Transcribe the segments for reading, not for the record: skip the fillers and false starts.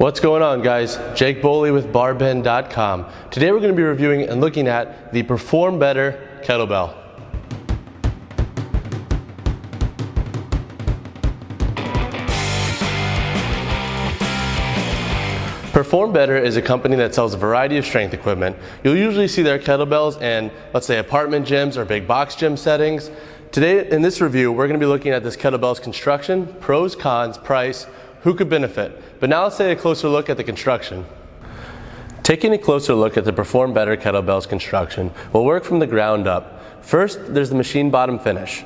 What's going on, guys? Jake Boley with BarBend.com. Today we're going to be reviewing and looking at the Perform Better Kettlebell. Perform Better is a company that sells a variety of strength equipment. You'll usually see their kettlebells in, let's say, apartment gyms or big box gym settings. Today in this review, we're going to be looking at this kettlebell's construction, pros, cons, price, who could benefit. But now let's take a closer look at the construction. Taking a closer look at the Perform Better Kettlebell's construction, we'll work from the ground up. First, there's the machine bottom finish.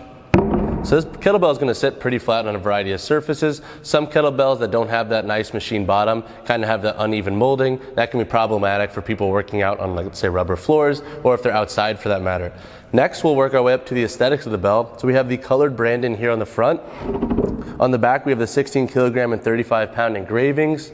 So this kettlebell is going to sit pretty flat on a variety of surfaces. Some kettlebells that don't have that nice machine bottom kind of have that uneven molding. That can be problematic for people working out on, like, let's say, rubber floors, or if they're outside for that matter. Next, we'll work our way up to the aesthetics of the bell. So we have the colored branding here on the front. On the back, we have the 16 kilogram and 35 pound engravings.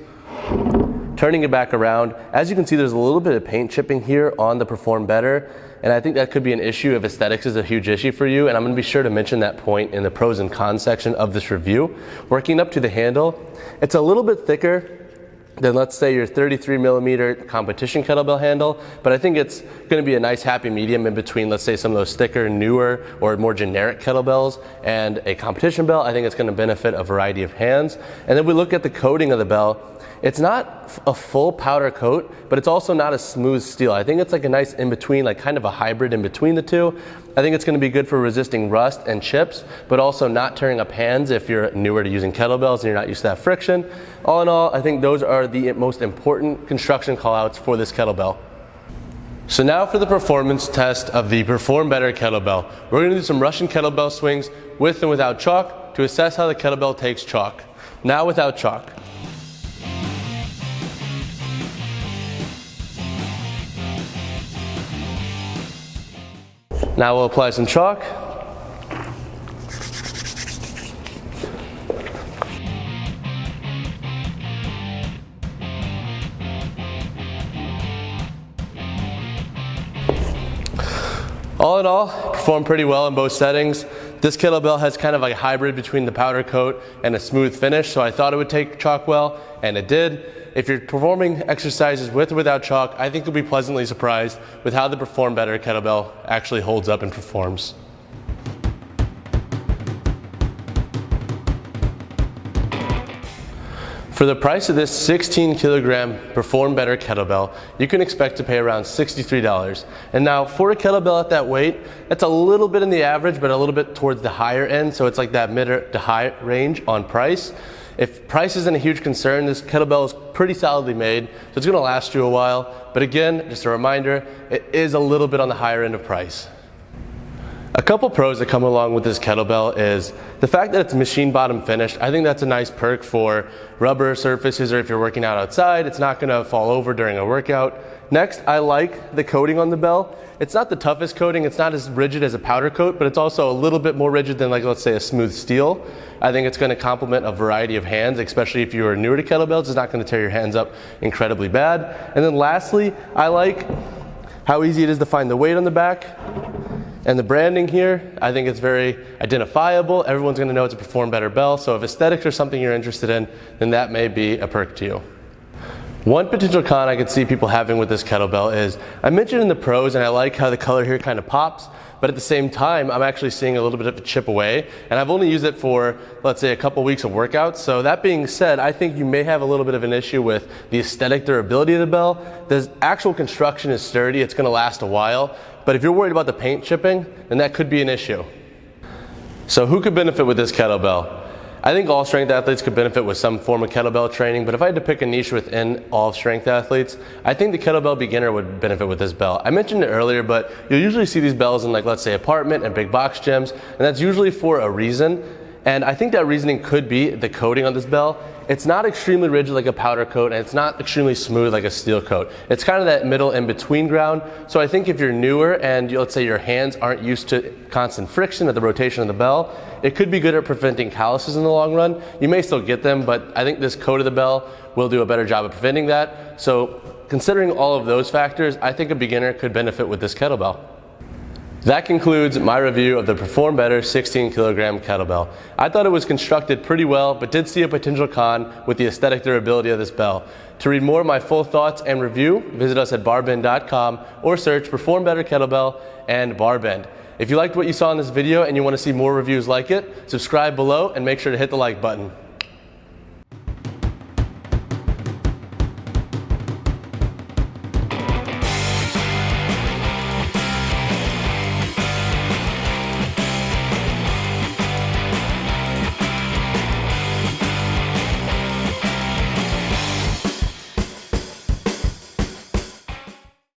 Turning it back around, as you can see, there's a little bit of paint chipping here on the Perform Better, and I think that could be an issue if aesthetics is a huge issue for you, and I'm going to be sure to mention that point in the pros and cons section of this review. Working up to the handle, it's a little bit thicker than, let's say, your 33 millimeter competition kettlebell handle, but I think it's going to be a nice happy medium in between, let's say, some of those thicker, newer, or more generic kettlebells and a competition bell. I think it's going to benefit a variety of hands. And then we look at the coating of the bell. It's not a full powder coat, but it's also not a smooth steel. I think it's like a nice in-between, like kind of a hybrid in between the two. I think it's going to be good for resisting rust and chips, but also not tearing up hands if you're newer to using kettlebells and you're not used to that friction. All in all, I think those are the most important construction callouts for this kettlebell. So now for the performance test of the Perform Better Kettlebell. We're going to do some Russian kettlebell swings with and without chalk to assess how the kettlebell takes chalk. Now without chalk. Now we'll apply some chalk. All in all, performed pretty well in both settings. This kettlebell has kind of like a hybrid between the powder coat and a smooth finish, so I thought it would take chalk well, and it did. If you're performing exercises with or without chalk, I think you'll be pleasantly surprised with how the Perform Better kettlebell actually holds up and performs. For the price of this 16 kilogram Perform Better kettlebell, you can expect to pay around $63. And now for a kettlebell at that weight, that's a little bit in the average, but a little bit towards the higher end, so it's like that mid to high range on price. If price isn't a huge concern, this kettlebell is pretty solidly made, so it's going to last you a while. But again, just a reminder, it is a little bit on the higher end of price. A couple pros that come along with this kettlebell is the fact that it's machine bottom finished. I think that's a nice perk for rubber surfaces, or if you're working out outside, it's not going to fall over during a workout. Next, I like the coating on the bell. It's not the toughest coating, it's not as rigid as a powder coat, but it's also a little bit more rigid than, like, let's say, a smooth steel. I think it's going to complement a variety of hands, especially if you are newer to kettlebells. It's not going to tear your hands up incredibly bad. And then lastly, I like how easy it is to find the weight on the back. And the branding here, I think it's very identifiable. Everyone's going to know it's a Perform Better bell, so if aesthetics are something you're interested in, then that may be a perk to you. One potential con I could see people having with this kettlebell is, I mentioned in the pros, and I like how the color here kind of pops, but at the same time, I'm actually seeing a little bit of a chip away, and I've only used it for, let's say, a couple weeks of workouts. So that being said, I think you may have a little bit of an issue with the aesthetic durability of the bell. The actual construction is sturdy, it's going to last a while, but if you're worried about the paint chipping, then that could be an issue. So who could benefit with this kettlebell? I think all strength athletes could benefit with some form of kettlebell training, but if I had to pick a niche within all strength athletes, I think the kettlebell beginner would benefit with this bell. I mentioned it earlier, but you'll usually see these bells in, like, let's say, apartment and big box gyms, and that's usually for a reason. And I think that reasoning could be the coating on this bell. It's not extremely rigid like a powder coat, and it's not extremely smooth like a steel coat. It's kind of that middle in-between ground. So I think if you're newer and let's say your hands aren't used to constant friction at the rotation of the bell, it could be good at preventing calluses in the long run. You may still get them, but I think this coat of the bell will do a better job of preventing that. So considering all of those factors, I think a beginner could benefit with this kettlebell. That concludes my review of the Perform Better 16 kilogram kettlebell. I thought it was constructed pretty well, but did see a potential con with the aesthetic durability of this bell. To read more of my full thoughts and review, visit us at barbend.com or search Perform Better Kettlebell and BarBend. If you liked what you saw in this video and you want to see more reviews like it, subscribe below and make sure to hit the like button.